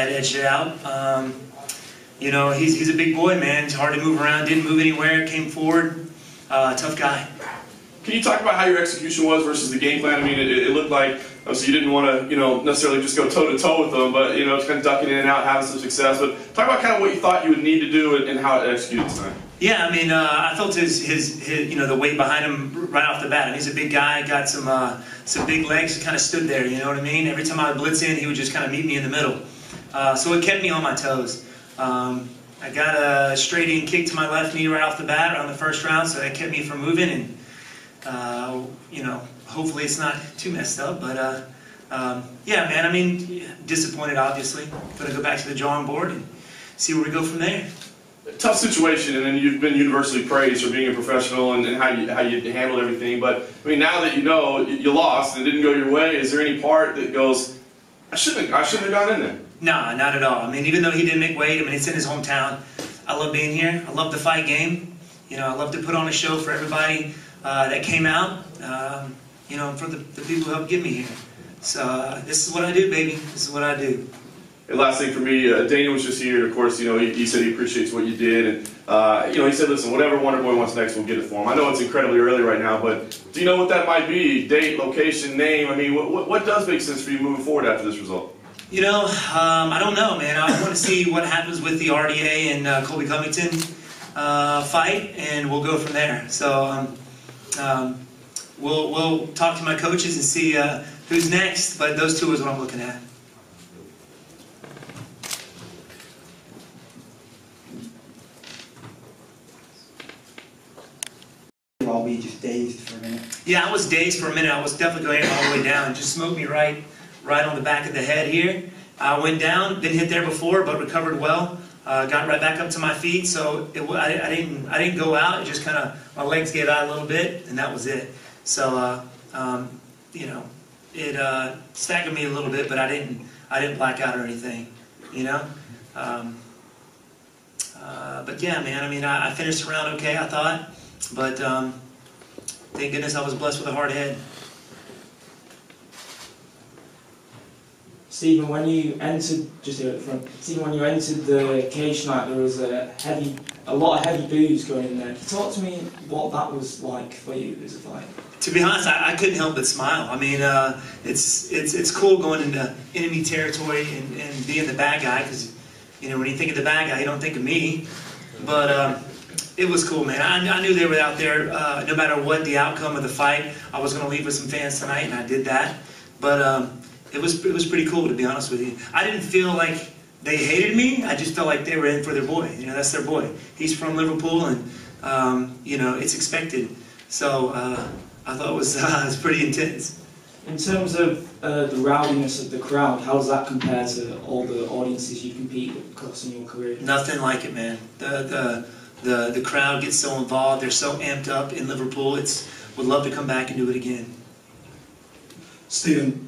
that edged it out. You know, he's a big boy, man. He's hard to move around. Didn't move anywhere. Came forward. Tough guy. Can you talk about how your execution was versus the game plan? I mean, it looked like obviously you didn't want to, you know, necessarily just go toe to toe with them, but you know, kind of ducking in and out, having some success. But talk about kind of what you thought you would need to do and how it executed tonight. Yeah, I mean, I felt his you know, the weight behind him right off the bat. I mean, he's a big guy, got some big legs, kind of stood there. You know what I mean? Every time I would blitz in, he would just kind of meet me in the middle. So it kept me on my toes. I got a straight in kick to my left knee right off the bat around the first round, so that kept me from moving. And you know, hopefully it's not too messed up. But yeah, man. I mean, disappointed obviously. Gonna go back to the drawing board and see where we go from there. Tough situation, and then you've been universally praised for being a professional and how you handled everything. But I mean, now that you know you lost and it didn't go your way, is there any part that goes, I shouldn't have gone in there? Nah, not at all. I mean, even though he didn't make weight, I mean, it's in his hometown. I love being here. I love the fight game. You know, I love to put on a show for everybody that came out. You know, for the people who helped get me here. So this is what I do, baby. This is what I do. And last thing for me, Daniel was just here. Of course, you know, he said he appreciates what you did, and you know, he said, listen, whatever Wonder Boy wants next, we'll get it for him. I know it's incredibly early right now, but do you know what that might be? Date, location, name. I mean, what does make sense for you moving forward after this result? You know, I don't know, man. I want to see what happens with the RDA and Colby Covington fight, and we'll go from there. So we'll talk to my coaches and see who's next. But those two is what I'm looking at. I'll be just dazed for a minute. Yeah, I was dazed for a minute. I was definitely going all the way down. It just smoked me right on the back of the head here. I went down, been hit there before, but recovered well. Got right back up to my feet, so I didn't go out. It just kind of, my legs gave out a little bit, and that was it. So you know, it staggered me a little bit, but I didn't black out or anything, you know. But yeah, man. I mean, I finished the round okay, I thought, but thank goodness I was blessed with a hard head. Stephen, when you entered, just here at the front, Stephen, when you entered the cage tonight, there was a lot of heavy boos going in there. Can you talk to me what that was like for you as a fight? To be honest, I couldn't help but smile. I mean, it's cool going into enemy territory and being the bad guy, because you know, when you think of the bad guy, you don't think of me. But it was cool, man. I knew they were out there. No matter what the outcome of the fight, I was going to leave with some fans tonight, and I did that. But it was pretty cool, to be honest with you. I didn't feel like they hated me. I just felt like they were in for their boy. You know, that's their boy. He's from Liverpool, and you know, it's expected. So I thought it was pretty intense. In terms of the rowdiness of the crowd, how does that compare to all the audiences you compete with across in your career? Nothing like it, man. The crowd gets so involved. They're so amped up in Liverpool. Would love to come back and do it again. Stephen,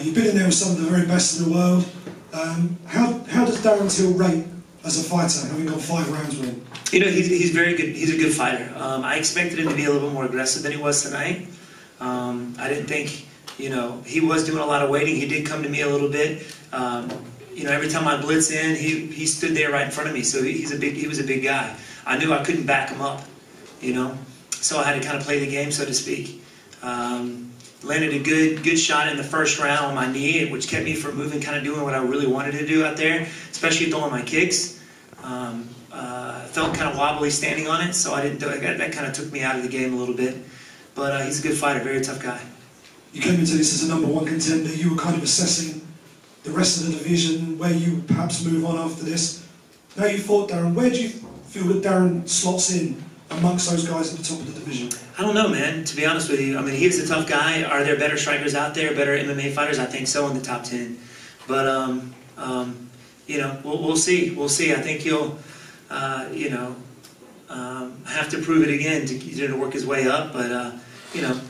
you've been in there with some of the very best in the world. How does Darren Till rate as a fighter, having got 5 rounds with him? You know, he's very good. He's a good fighter. I expected him to be a little bit more aggressive than he was tonight. I didn't think, you know, he was doing a lot of waiting. He did come to me a little bit. You know, every time I blitz in, he stood there right in front of me. So he was a big guy. I knew I couldn't back him up, you know. So I had to kind of play the game, so to speak. Landed a good shot in the first round on my knee, which kept me from moving, kind of doing what I really wanted to do out there, especially throwing my kicks. Felt kind of wobbly standing on it, so I didn't do it. That kind of took me out of the game a little bit. But he's a good fighter, very tough guy. You came into this as a #1 contender. You were kind of assessing the rest of the division, where you would perhaps move on after this. Now you fought Darren. Where do you feel that Darren slots in amongst those guys at the top of the division? I don't know, man, to be honest with you. I mean, he's a tough guy. Are there better strikers out there, better MMA fighters? I think so, in the top 10. But, you know, we'll see. We'll see. I think he'll, you know, have to prove it again to work his way up. But, you know,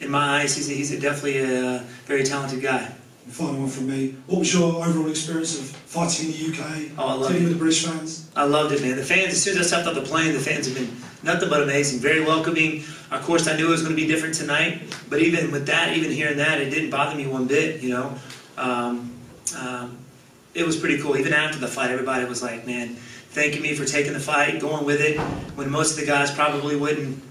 in my eyes, he's definitely a very talented guy. Final one from me. What was your overall experience of fighting in the UK, dealing with the British fans? I loved it, man. The fans, as soon as I stepped off the plane, the fans have been nothing but amazing. Very welcoming. Of course, I knew it was going to be different tonight, but even with that, even hearing that, it didn't bother me one bit, you know. it was pretty cool. Even after the fight, everybody was like, man, thanking me for taking the fight, going with it, when most of the guys probably wouldn't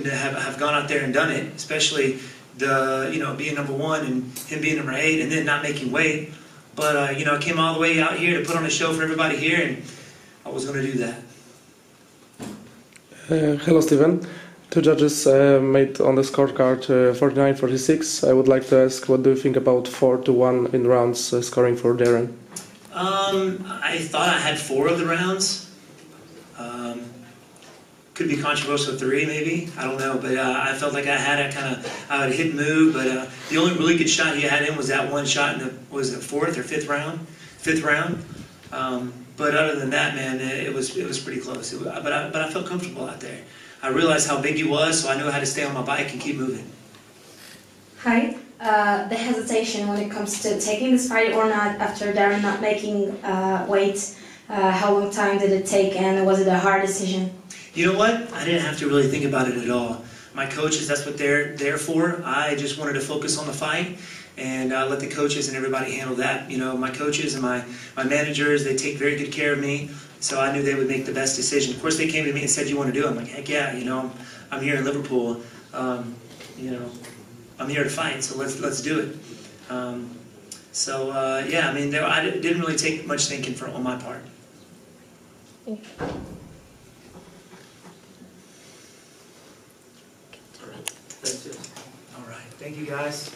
have gone out there and done it, especially being number 1 and him being number 8 and then not making weight. But, I came all the way out here to put on a show for everybody here, and I was going to do that. Hello, Steven. 2 judges made on the scorecard 49-46. I would like to ask, what do you think about 4-1 in rounds scoring for Darren? I thought I had 4 of the rounds. Could be controversial 3 maybe, I don't know, but I felt like I had a hit and move, but the only really good shot he had in was that one shot in the, was it 4th or 5th round? 5th round. But other than that, man, it was pretty close. But I felt comfortable out there. I realized how big he was, so I knew how to stay on my bike and keep moving. Hi. The hesitation when it comes to taking this fight or not after Darren not making weight, how long time did it take, and was it a hard decision? You know what? I didn't have to really think about it at all. My coaches, that's what they're there for. I just wanted to focus on the fight and let the coaches and everybody handle that. My coaches and my managers, they take very good care of me, so I knew they would make the best decision. Of course, they came to me and said, "You want to do it?" I'm like, "Heck yeah, I'm here in Liverpool. I'm here to fight, so let's do it." Yeah, I mean, I didn't really take much thinking on my part. All right. Thank you, guys.